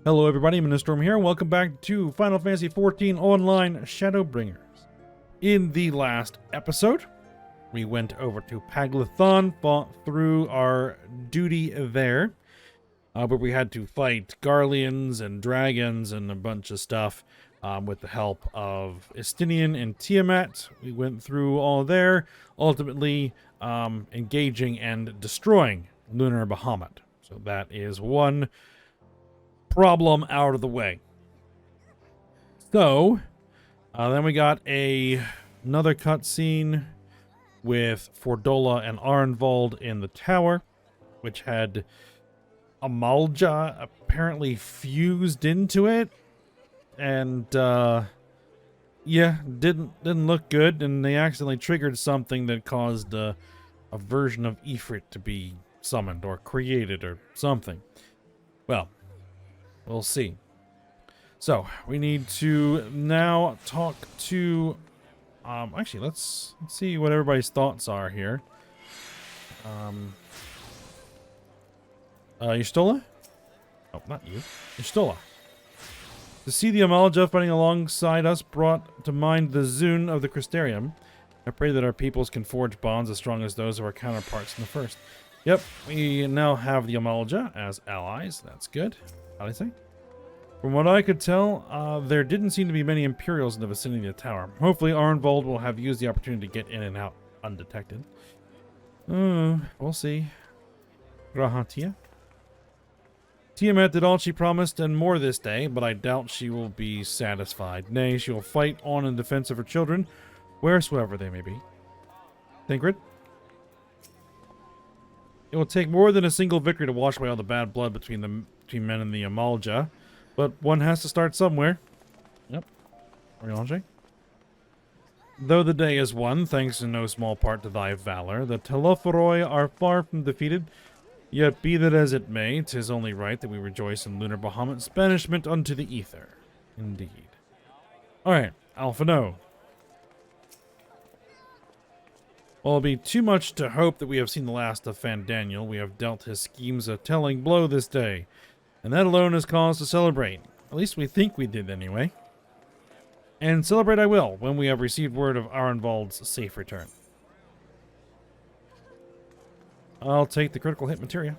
Hello everybody, Storm here, and welcome back to Final Fantasy XIV Online Shadowbringers. In the last episode, we went over to Paglathon, fought through our duty there, but we had to fight Garleans and dragons and a bunch of stuff with the help of Estinian and Tiamat. We went through all there, ultimately engaging and destroying Lunar Bahamut. So that is one problem out of the way. So then we got another cutscene with Fordola and Arnvald in the tower, which had Amalja apparently fused into it, and yeah, didn't look good, and they accidentally triggered something that caused a version of Ifrit to be summoned or created or something. Well, we'll see. So, we need to now talk to... actually, let's see what everybody's thoughts are here. Yustola? Oh, not you. Yustola. To see the Amalja fighting alongside us brought to mind the Zune of the Crystarium. I pray that our peoples can forge bonds as strong as those of our counterparts in the first. Yep, we now have the Amalja as allies. That's good. How do I say? From what I could tell, there didn't seem to be many Imperials in the vicinity of the tower. Hopefully Arnvald will have used the opportunity to get in and out undetected. We'll see. Grahatia? Tiamat did all she promised and more this day, but I doubt she will be satisfied. Nay, she will fight on in defense of her children, wheresoever they may be. Thancred? It will take more than a single victory to wash away all the bad blood between men and the Amalja. But one has to start somewhere. Yep. Oriange. Though the day is won, thanks in no small part to thy valor, the Telophoroi are far from defeated. Yet be that as it may, 'tis only right that we rejoice in Lunar Bahamut's banishment unto the ether. Indeed. Alright, Alphino. While it'll be too much to hope that we have seen the last of Fandaniel, we have dealt his schemes a telling blow this day. And that alone is cause to celebrate. At least we think we did anyway. And celebrate I will, when we have received word of Arnvald's safe return. I'll take the critical hit materia.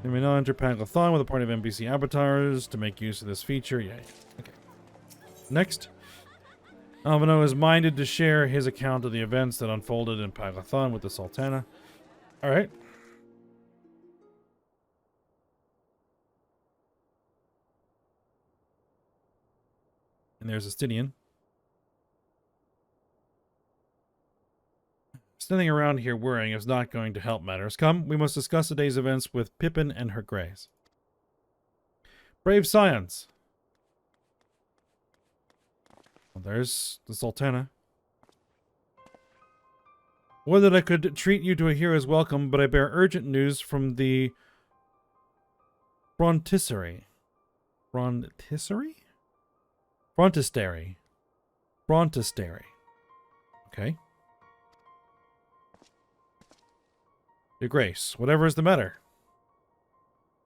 You may now enter Paglathon with a party of NPC avatars to make use of this feature. Yay. Okay. Next. Alvino is minded to share his account of the events that unfolded in Paglathon with the Sultana. Alright. And there's Estinian. Standing around here worrying is not going to help matters. Come, we must discuss the day's events with Pippin and her grace. Brave science. Well, there's the Sultana. Would that I could treat you to a hero's welcome, but I bear urgent news from the Frontistery. Frontistery? Frontistery. Frontistery. Okay. Your Grace, whatever is the matter?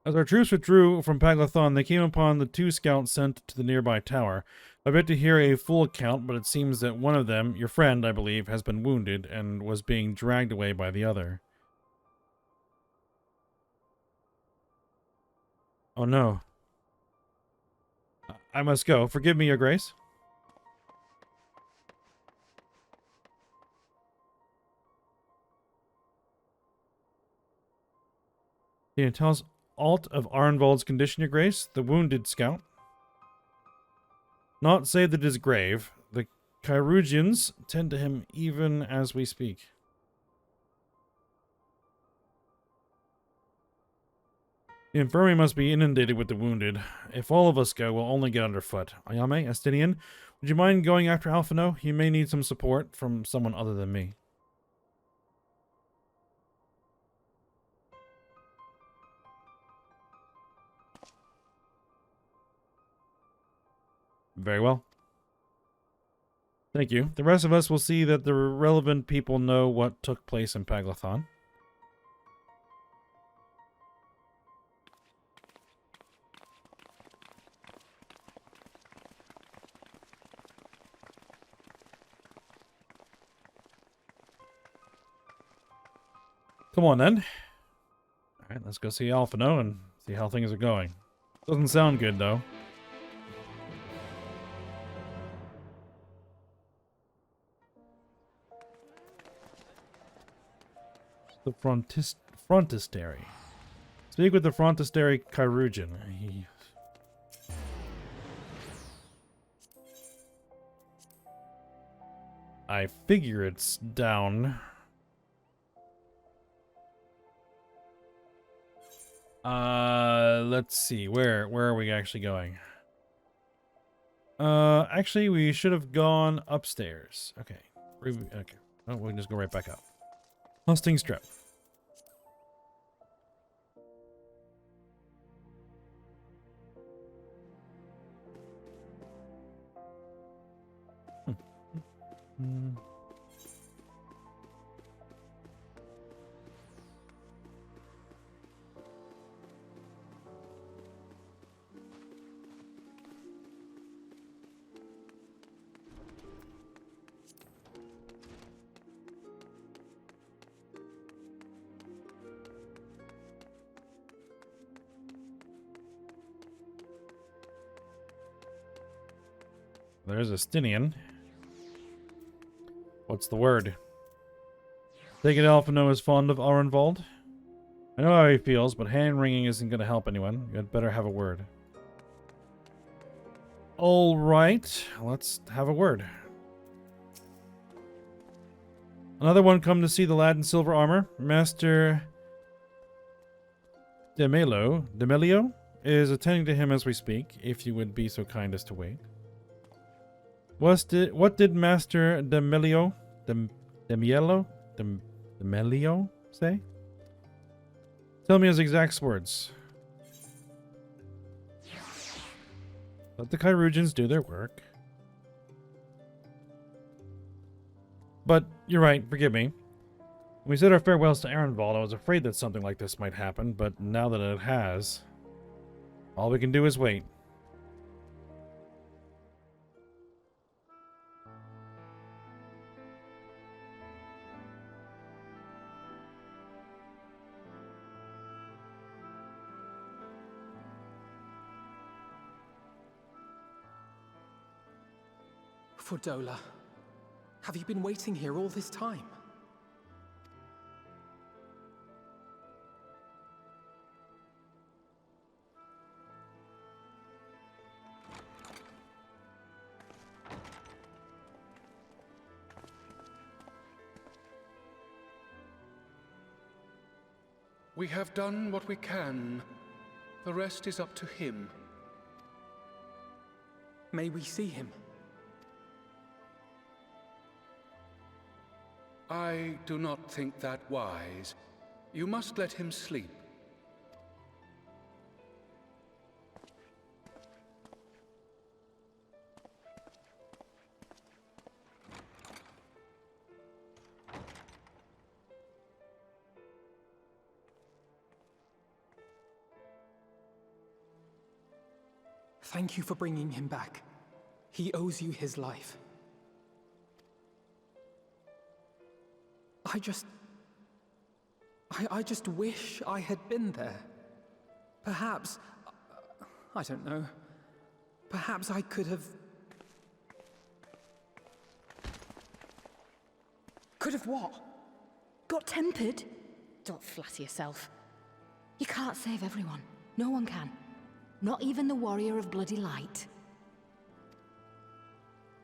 As our troops withdrew from Paglathon, they came upon the 2 scouts sent to the nearby tower. I bet to hear a full account, but it seems that one of them, your friend, I believe, has been wounded and was being dragged away by the other. Oh no. I must go. Forgive me, Your Grace. Can you tell us aught of Arnvald's condition, Your Grace? The wounded scout? Not say that it is grave. The Kyrugians tend to him even as we speak. The infirmary must be inundated with the wounded. If all of us go, we'll only get underfoot. Ayame, Estinian, would you mind going after Alphino? He may need some support from someone other than me. Very well. Thank you. The rest of us will see that the relevant people know what took place in Paglathon. Come on, then. Alright, let's go see Alphino and see how things are going. Doesn't sound good, though. The Frontistery. Speak with the Frontistery Chirurgeon. I figure it's down. Let's see. Where are we actually going? Actually, we should have gone upstairs. Okay. Okay. Oh, we can just go right back up. Husting Strip. There's a Stinian. What's the word? Take it Alphino is fond of Arenvald. I know how he feels, but hand-wringing isn't going to help anyone. You'd better have a word. Alright, let's have a word. Another one come to see the lad in silver armor. Master Demelio is attending to him as we speak, if you would be so kind as to wait. What did Master Demelio say? Tell me his exact words. Let the Chirurgeons do their work. But, you're right, forgive me. When we said our farewells to Arenvald, I was afraid that something like this might happen, but now that it has, all we can do is wait. Fordola, have you been waiting here all this time? We have done what we can. The rest is up to him. May we see him? I do not think that wise. You must let him sleep. Thank you for bringing him back. He owes you his life. I just wish I had been there. Perhaps, I don't know, perhaps I could have... Could have what? Got tempered? Don't flatter yourself. You can't save everyone. No one can. Not even the warrior of bloody light.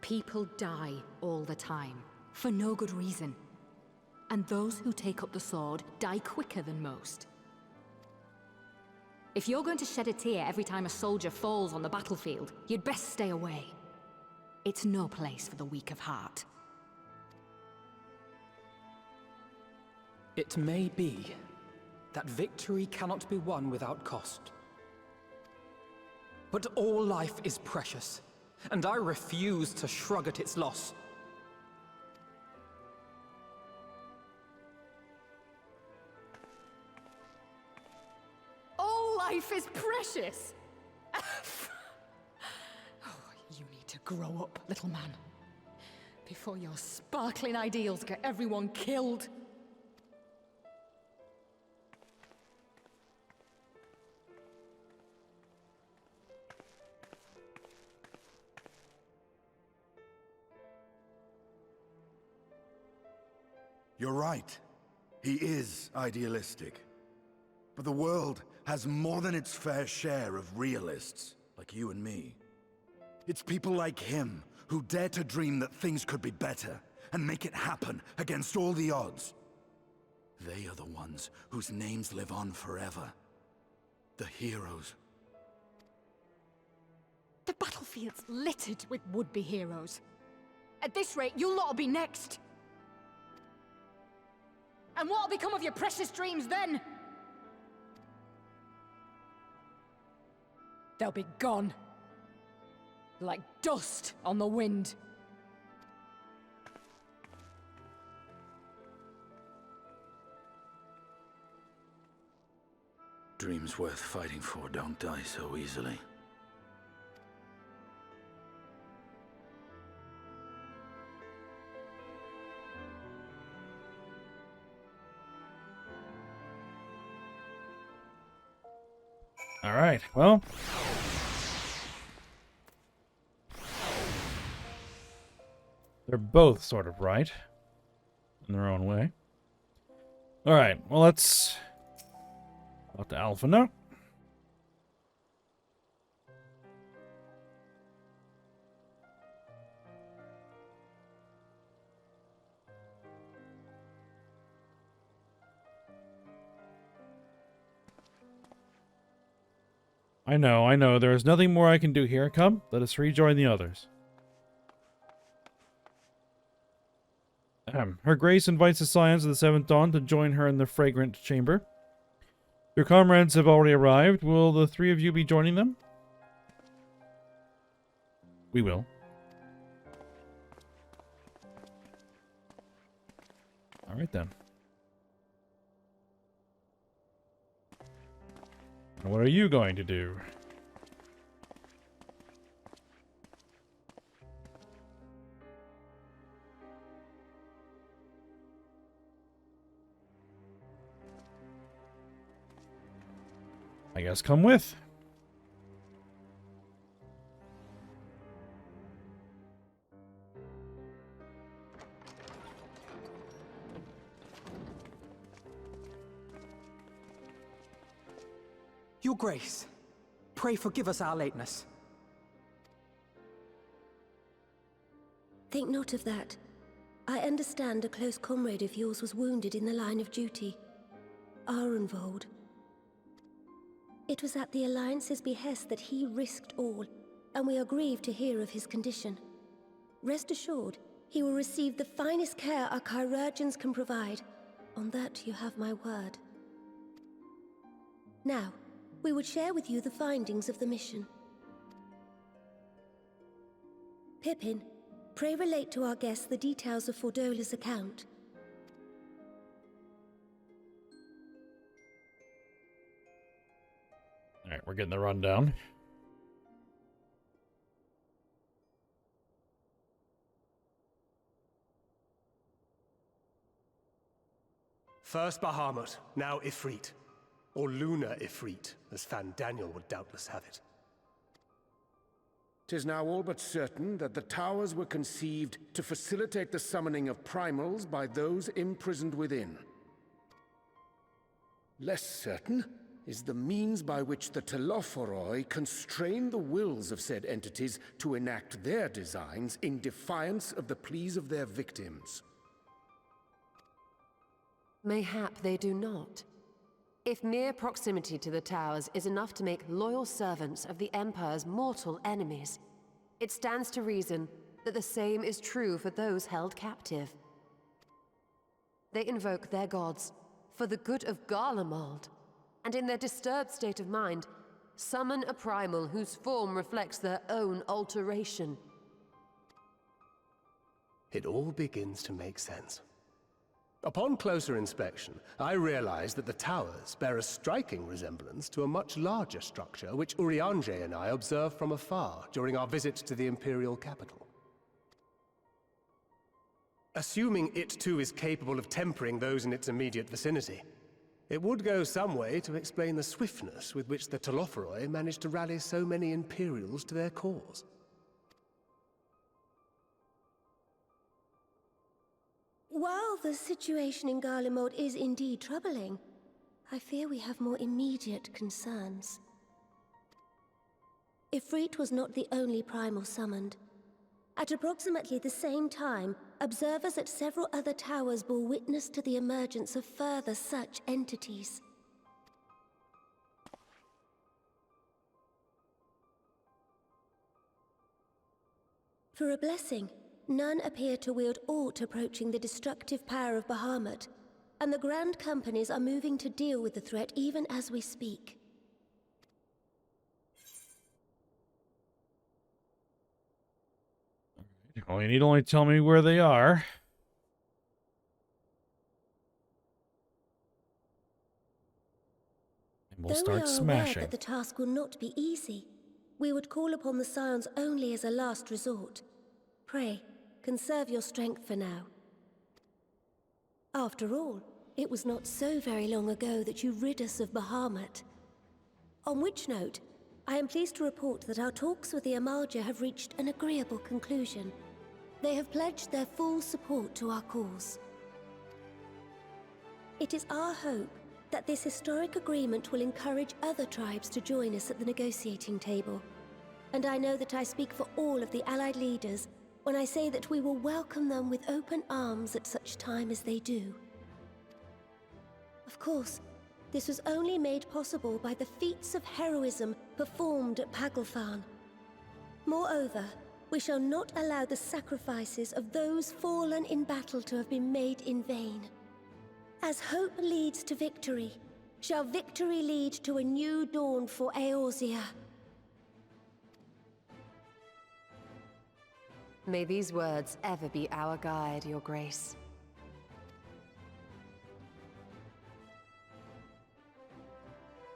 People die all the time, for no good reason. And those who take up the sword die quicker than most. If you're going to shed a tear every time a soldier falls on the battlefield, you'd best stay away. It's no place for the weak of heart. It may be that victory cannot be won without cost. But all life is precious, and I refuse to shrug at its loss. Life is precious! Oh, you need to grow up, little man. Before your sparkling ideals get everyone killed. You're right. He is idealistic. But the world has more than its fair share of realists, like you and me. It's people like him who dare to dream that things could be better and make it happen against all the odds. They are the ones whose names live on forever. The heroes. The battlefield's littered with would-be heroes. At this rate, you'll lot'll be next. And what'll become of your precious dreams then? They'll be gone. Like dust on the wind. Dreams worth fighting for don't die so easily. All right, well. They're both sort of right. In their own way. All right, well, let's talk to Alpha now. I know. There is nothing more I can do here. Come, let us rejoin the others. Her Grace invites the Scions of the Seventh Dawn to join her in the fragrant chamber. Your comrades have already arrived. Will the three of you be joining them? We will. All right, then. What are you going to do? I guess come with. Your Grace, pray forgive us our lateness. Think not of that. I understand a close comrade of yours was wounded in the line of duty. Arenvold. It was at the Alliance's behest that he risked all, and we are grieved to hear of his condition. Rest assured, he will receive the finest care our chirurgeons can provide. On that you have my word. Now, we would share with you the findings of the mission. Pippin, pray relate to our guests the details of Fordola's account. Alright, we're getting the rundown. First Bahamut, now Ifrit. Or Lunar Ifrit, as Fan Daniel would doubtless have it. 'Tis now all but certain that the towers were conceived to facilitate the summoning of primals by those imprisoned within. Less certain is the means by which the Telophoroi constrain the wills of said entities to enact their designs in defiance of the pleas of their victims. Mayhap they do not. If mere proximity to the towers is enough to make loyal servants of the Empire's mortal enemies, it stands to reason that the same is true for those held captive. They invoke their gods for the good of Garlemald, and in their disturbed state of mind, summon a primal whose form reflects their own alteration. It all begins to make sense. Upon closer inspection, I realized that the towers bear a striking resemblance to a much larger structure which Urianger and I observed from afar during our visit to the Imperial capital. Assuming it too is capable of tempering those in its immediate vicinity, it would go some way to explain the swiftness with which the Telophoroi managed to rally so many Imperials to their cause. While the situation in Garlemald is indeed troubling, I fear we have more immediate concerns. Ifrit was not the only primal summoned. At approximately the same time, observers at several other towers bore witness to the emergence of further such entities. For a blessing, none appear to wield aught approaching the destructive power of Bahamut, and the Grand Companies are moving to deal with the threat even as we speak. Well, you need only tell me where they are. And we'll Though start we are smashing. aware that the task will not be easy, we would call upon the Scions only as a last resort. Pray, conserve your strength for now. After all, it was not so very long ago that you rid us of Bahamut. On which note, I am pleased to report that our talks with the Amalja have reached an agreeable conclusion. They have pledged their full support to our cause. It is our hope that this historic agreement will encourage other tribes to join us at the negotiating table. And I know that I speak for all of the Allied leaders when I say that we will welcome them with open arms at such time as they do. Of course, this was only made possible by the feats of heroism performed at Paglfan. Moreover, we shall not allow the sacrifices of those fallen in battle to have been made in vain. As hope leads to victory, shall victory lead to a new dawn for Eorzea. May these words ever be our guide, Your Grace.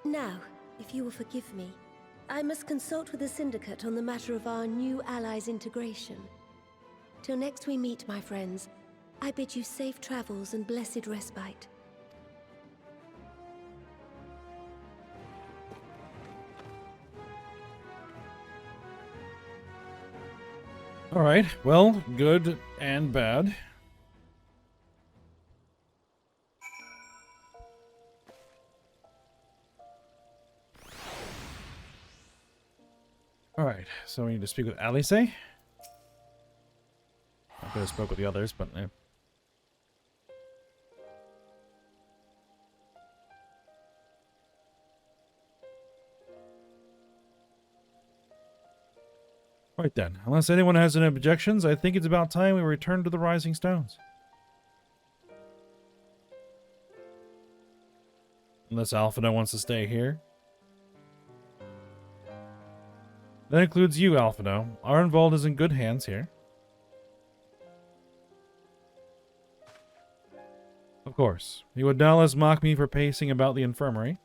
Now, if you will forgive me, I must consult with the Syndicate on the matter of our new allies' integration. Till next we meet, my friends, I bid you safe travels and blessed respite. Alright, well, good and bad. Alright, so we need to speak with Alice. I could have spoke with the others, but Right then, unless anyone has any objections, I think it's about time we return to the Rising Stones. Unless Alphinaud wants to stay here. That includes you, Alphinaud. Arnvald is in good hands here. Of course. He would doubtless mock me for pacing about the infirmary.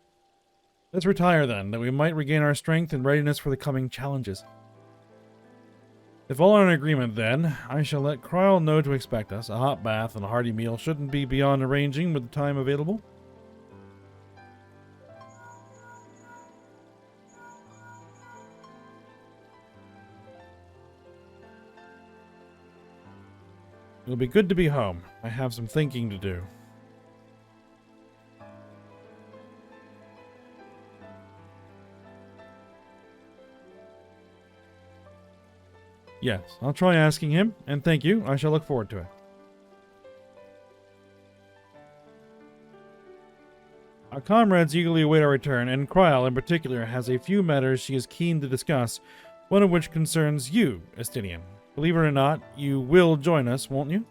Let's retire then, that we might regain our strength and readiness for the coming challenges. If all are in agreement then, I shall let Kryl know to expect us. A hot bath and a hearty meal shouldn't be beyond arranging with the time available. It'll be good to be home. I have some thinking to do. Yes, I'll try asking him, and thank you. I shall look forward to it. Our comrades eagerly await our return, and Kryl in particular has a few matters she is keen to discuss, one of which concerns you, Estinian. Believe it or not, you will join us, won't you?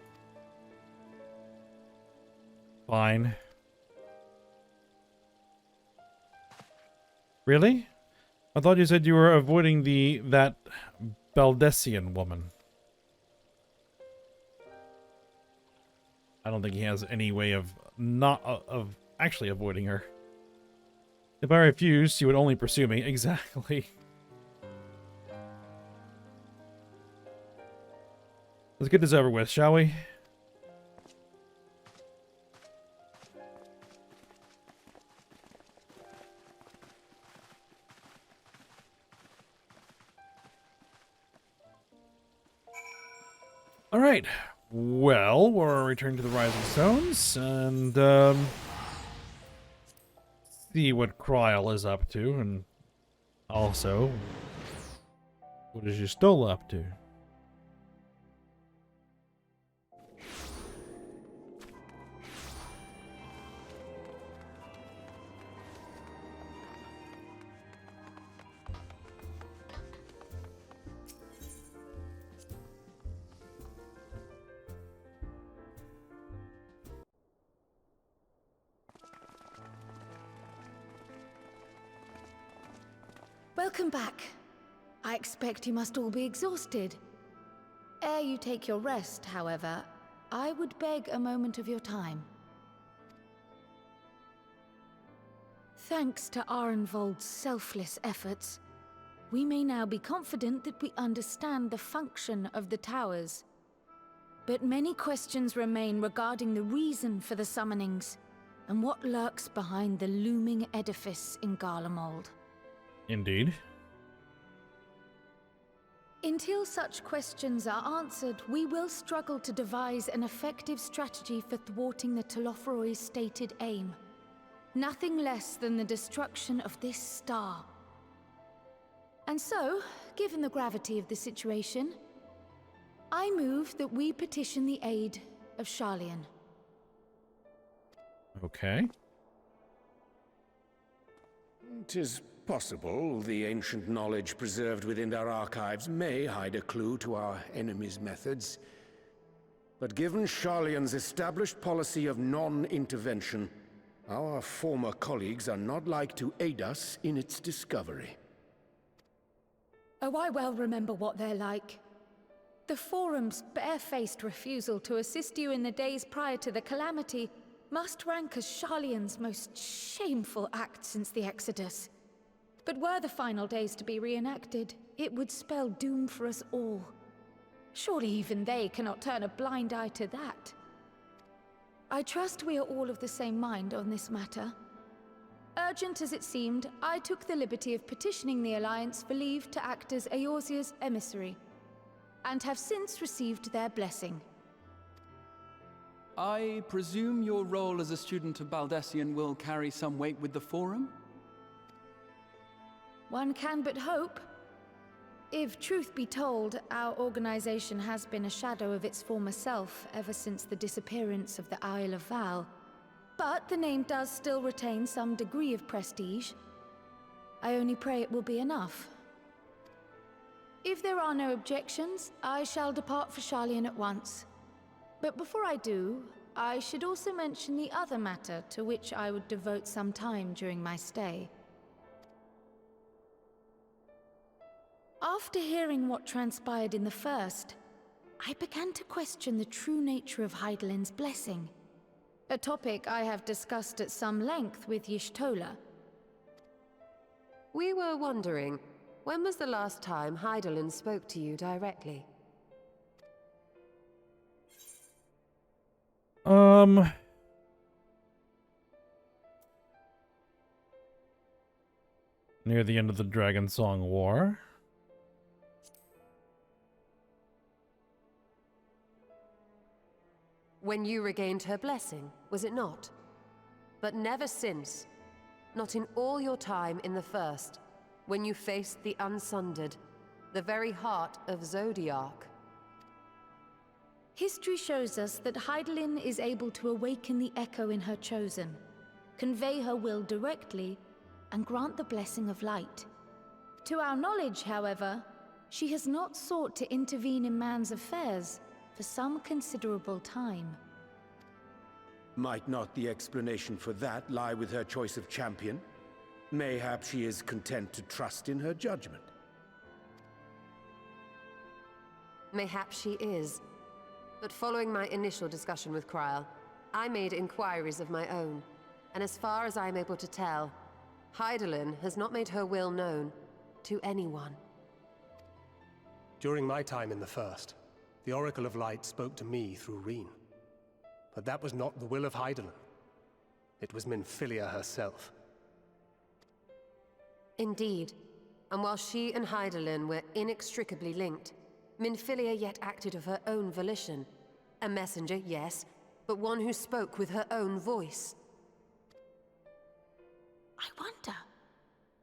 Fine. Really? I thought you said you were avoiding that Baldessian woman. I don't think he has any way of of actually avoiding her. If I refused, she would only pursue me. Exactly. Let's get this over with, shall we? All right. Well, we're returning to the Rising Stones, and, see what Kryl is up to, and also, what is Y'shtola up to? Welcome back. I expect you must all be exhausted. Ere you take your rest, however, I would beg a moment of your time. Thanks to Arenvold's selfless efforts, we may now be confident that we understand the function of the towers. But many questions remain regarding the reason for the summonings, and what lurks behind the looming edifice in Garlemald. Indeed. Until such questions are answered, we will struggle to devise an effective strategy for thwarting the Telophoroi's stated aim. Nothing less than the destruction of this star. And so, given the gravity of the situation, I move that we petition the aid of Sharlayan. Okay. 'Tis possible the ancient knowledge preserved within their archives may hide a clue to our enemy's methods. But given Sharlayan's established policy of non-intervention, our former colleagues are not like to aid us in its discovery. Oh, I well remember what they're like. The Forum's barefaced refusal to assist you in the days prior to the calamity must rank as Sharlayan's most shameful act since the Exodus. But were the final days to be reenacted, it would spell doom for us all. Surely even they cannot turn a blind eye to that. I trust we are all of the same mind on this matter. Urgent as it seemed, I took the liberty of petitioning the Alliance for leave to act as Eorzea's emissary, and have since received their blessing. I presume your role as a student of Baldessian will carry some weight with the Forum? One can but hope. If truth be told, our organization has been a shadow of its former self ever since the disappearance of the Isle of Val. But the name does still retain some degree of prestige. I only pray it will be enough. If there are no objections, I shall depart for Sharlayan at once. But before I do, I should also mention the other matter to which I would devote some time during my stay. After hearing what transpired in the first, I began to question the true nature of Hydaelyn's blessing, a topic I have discussed at some length with Y'shtola. We were wondering, when was the last time Hydaelyn spoke to you directly? Near the end of the Dragon Song War. When you regained her blessing, was it not? But never since. Not in all your time in the First, when you faced the Unsundered, the very heart of Zodiark. History shows us that Hydaelyn is able to awaken the echo in her chosen, convey her will directly, and grant the blessing of light. To our knowledge, however, she has not sought to intervene in man's affairs for some considerable time. Might not the explanation for that lie with her choice of champion? Mayhap she is content to trust in her judgment. Mayhap she is. But following my initial discussion with Kryl, I made inquiries of my own, and as far as I am able to tell, Hydaelyn has not made her will known to anyone. During my time in the First, the Oracle of Light spoke to me through Reen. But that was not the will of Hydaelyn. It was Minfilia herself. Indeed. And while she and Hydaelyn were inextricably linked, Minfilia yet acted of her own volition, A messenger, yes, but one who spoke with her own voice. I wonder,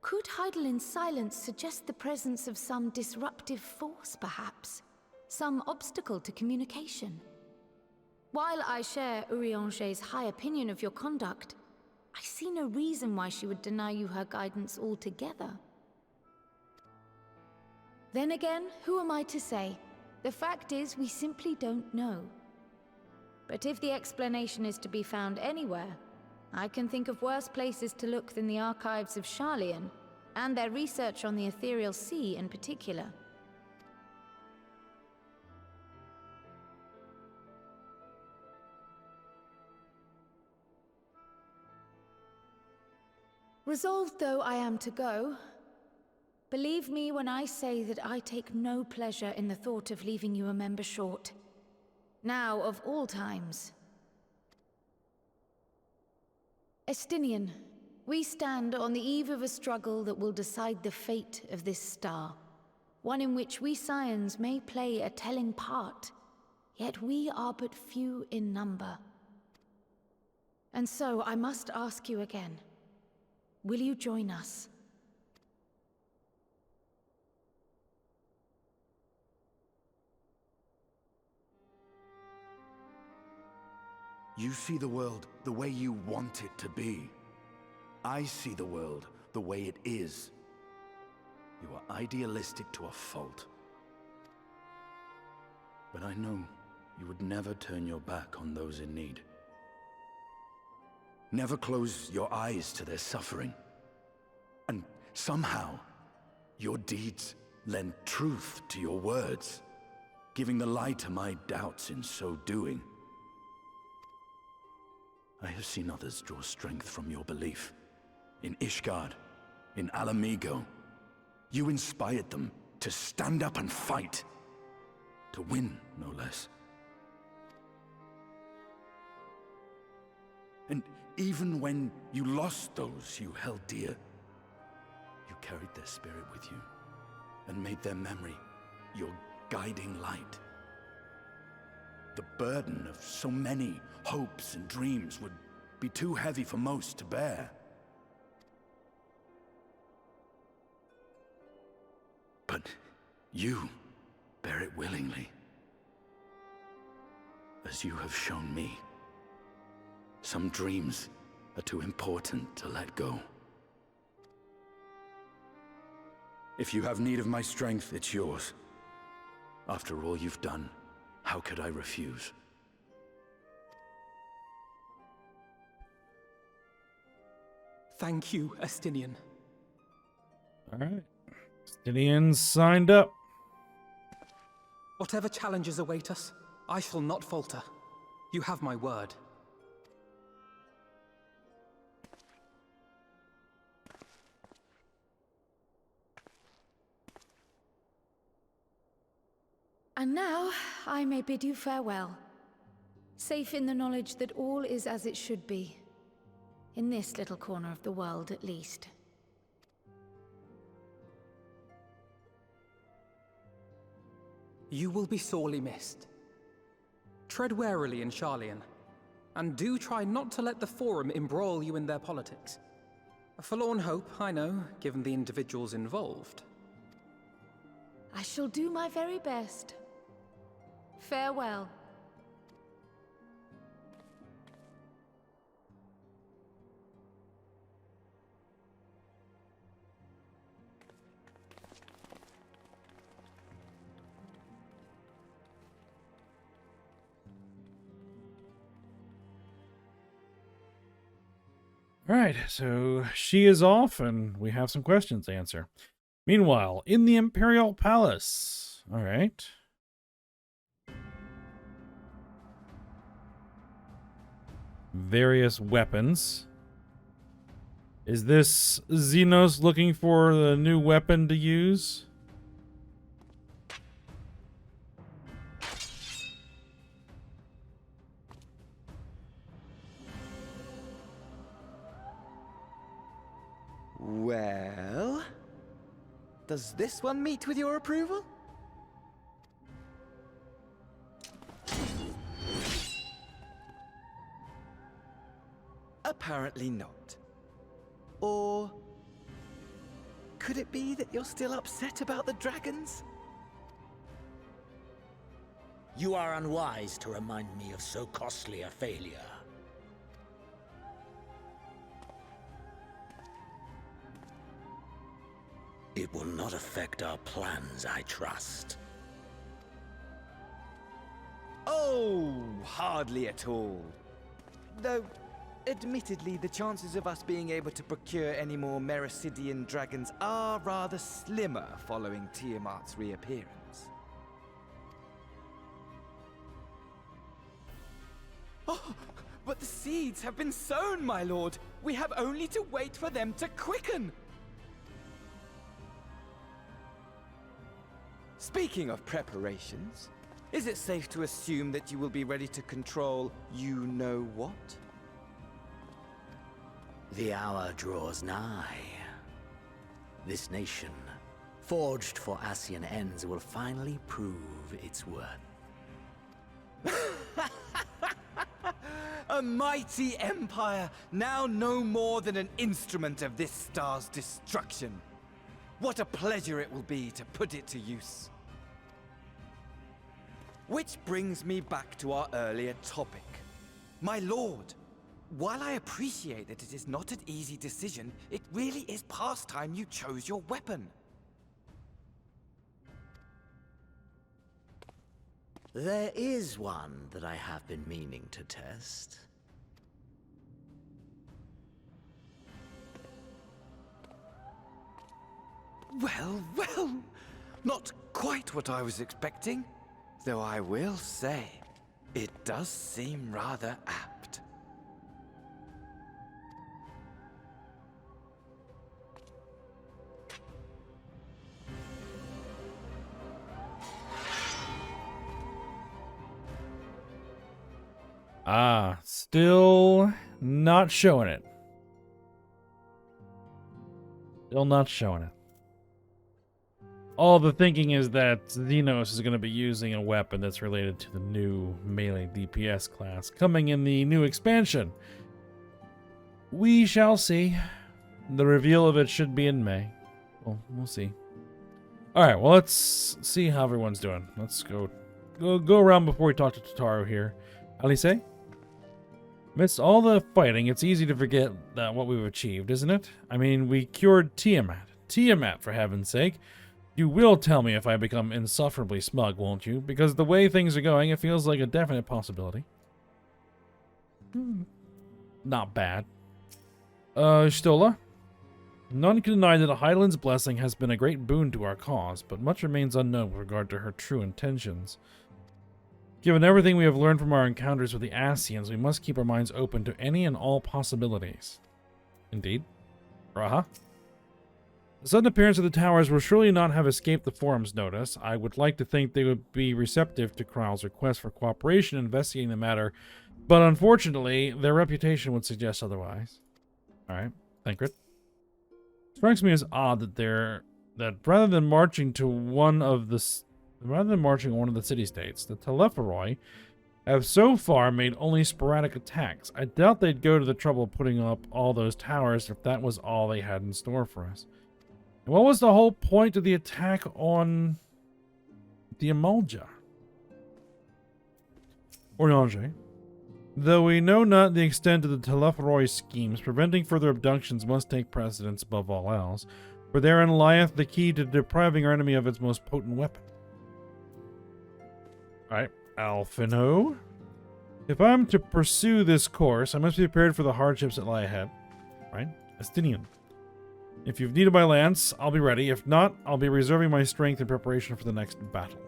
could Heidelin's silence suggest the presence of some disruptive force, perhaps? Some obstacle to communication? While I share Eorzea's high opinion of your conduct, I see no reason why she would deny you her guidance altogether. Then again, who am I to say? The fact is, we simply don't know. But if the explanation is to be found anywhere, I can think of worse places to look than the archives of Sharlayan, and their research on the Ethereal Sea in particular. Resolved though I am to go, believe me when I say that I take no pleasure in the thought of leaving you a member short. Now, of all times. Estinian, we stand on the eve of a struggle that will decide the fate of this star. One in which we Scions may play a telling part, yet we are but few in number. And so I must ask you again, will you join us? You see the world the way you want it to be. I see the world the way it is. You are idealistic to a fault. But I know you would never turn your back on those in need. Never close your eyes to their suffering. And somehow, your deeds lend truth to your words, giving the lie to my doubts in so doing. I have seen others draw strength from your belief. In Ishgard, in Alamigo. You inspired them to stand up and fight. To win, no less. And even when you lost those you held dear, you carried their spirit with you and made their memory your guiding light. The burden of so many hopes and dreams would be too heavy for most to bear. But you bear it willingly, as you have shown me. Some dreams are too important to let go. If you have need of my strength, it's yours. After all you've done, how could I refuse? Thank you, Estinian. All right. Estinian's signed up. Whatever challenges await us, I shall not falter. You have my word. And now, I may bid you farewell. Safe in the knowledge that all is as it should be. In this little corner of the world, at least. You will be sorely missed. Tread warily in Sharlayan, and do try not to let the Forum embroil you in their politics. A forlorn hope, I know, given the individuals involved. I shall do my very best. Farewell. All right, so she is off, and we have some questions to answer. Meanwhile, in the Imperial Palace. All right. Various weapons. Is this Xenos looking for the new weapon to use? Well, does this one meet with your approval? apparently not. Or could it be that you're still upset about the dragons? You are unwise to remind me of so costly a failure. It will not affect our plans, I trust. Oh, hardly at all. Though, admittedly, the chances of us being able to procure any more Mericidian dragons are rather slimmer following Tiamat's reappearance. Oh, but the seeds have been sown, my lord. We have only to wait for them to quicken. Speaking of preparations, is it safe to assume that you will be ready to control you-know-what? The hour draws nigh. This nation, forged for Ascian ends, will finally prove its worth. A mighty empire, now no more than an instrument of this star's destruction. What a pleasure it will be to put it to use. Which brings me back to our earlier topic. My lord, while I appreciate that it is not an easy decision, it really is past time you chose your weapon. There is one that I have been meaning to test. Well, well, not quite what I was expecting. Though I will say, it does seem rather apt. Ah, still not showing it. Still not showing it. All the thinking is that Xenos is going to be using a weapon that's related to the new melee DPS class coming in the new expansion. We shall see. The reveal of it should be in May. Well, we'll see. Alright, well, let's see how everyone's doing. Let's go around before we talk to Tataru here. Alice? Amidst all the fighting, it's easy to forget that what we've achieved, isn't it? I mean, we cured Tiamat. Tiamat, for heaven's sake. You will tell me if I become insufferably smug, won't you? Because the way things are going, it feels like a definite possibility. Not bad. Stola? None can deny that a Highland's blessing has been a great boon to our cause, but much remains unknown with regard to her true intentions. Given everything we have learned from our encounters with the Ascians, we must keep our minds open to any and all possibilities. Indeed. Raha? The sudden appearance of the towers will surely not have escaped the Forum's notice. I would like to think they would be receptive to Kral's request for cooperation in investigating the matter, but unfortunately, their reputation would suggest otherwise. Alright, Thancred. It strikes me as odd that rather than marching one of the city-states, the Telepharoi have so far made only sporadic attacks. I doubt they'd go to the trouble of putting up all those towers if that was all they had in store for us. And what was the whole point of the attack on the Eorzea? Eorzea. Though we know not the extent of the Telepharoi schemes, preventing further abductions must take precedence above all else, for therein lieth the key to depriving our enemy of its most potent weapon. Alright, Alphino. If I'm to pursue this course, I must be prepared for the hardships that lie ahead. Right? Estinian. If you've needed my lance, I'll be ready. If not, I'll be reserving my strength in preparation for the next battle.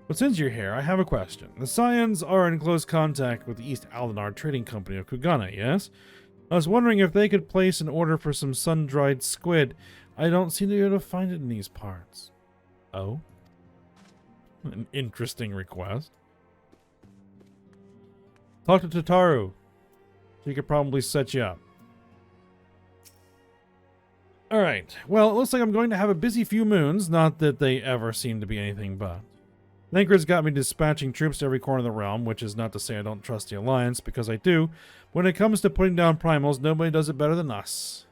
But since you're here, I have a question. The Scions are in close contact with the East Aldenar Trading Company of Kugana, yes? I was wondering if they could place an order for some sun-dried squid. I don't seem to be able to find it in these parts. Oh? An interesting request. Talk to Tataru. She could probably set you up. Alright, well, it looks like I'm going to have a busy few moons, not that they ever seem to be anything but. Thanker's got me dispatching troops to every corner of the realm, which is not to say I don't trust the Alliance, because I do. When it comes to putting down primals, nobody does it better than us.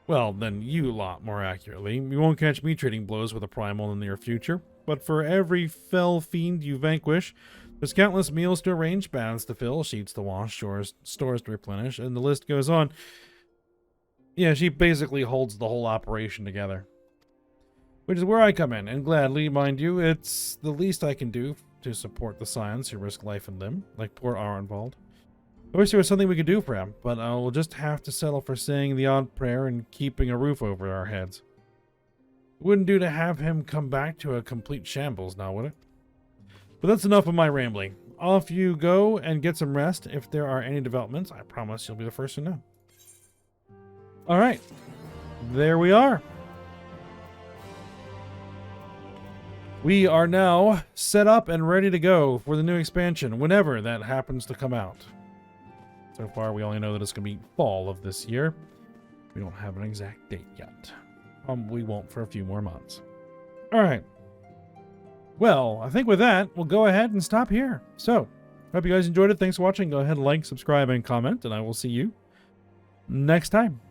Well, than you lot, more accurately. You won't catch me trading blows with a primal in the near future. But for every fell fiend you vanquish, there's countless meals to arrange, baths to fill, sheets to wash, stores to replenish, and the list goes on. Yeah, she basically holds the whole operation together. Which is where I come in, and gladly, mind you, it's the least I can do to support the Scions who risk life and limb, like poor Arenvald. I wish there was something we could do for him, but I'll just have to settle for saying the odd prayer and keeping a roof over our heads. It wouldn't do to have him come back to a complete shambles now, would it? But that's enough of my rambling. Off you go and get some rest. If there are any developments, I promise you'll be the first to know. Alright, there we are. We are now set up and ready to go for the new expansion, whenever that happens to come out. So far, we only know that it's going to be fall of this year. We don't have an exact date yet. We won't for a few more months. Alright. Well, I think with that, we'll go ahead and stop here. So, hope you guys enjoyed it. Thanks for watching. Go ahead and like, subscribe, and comment, and I will see you next time.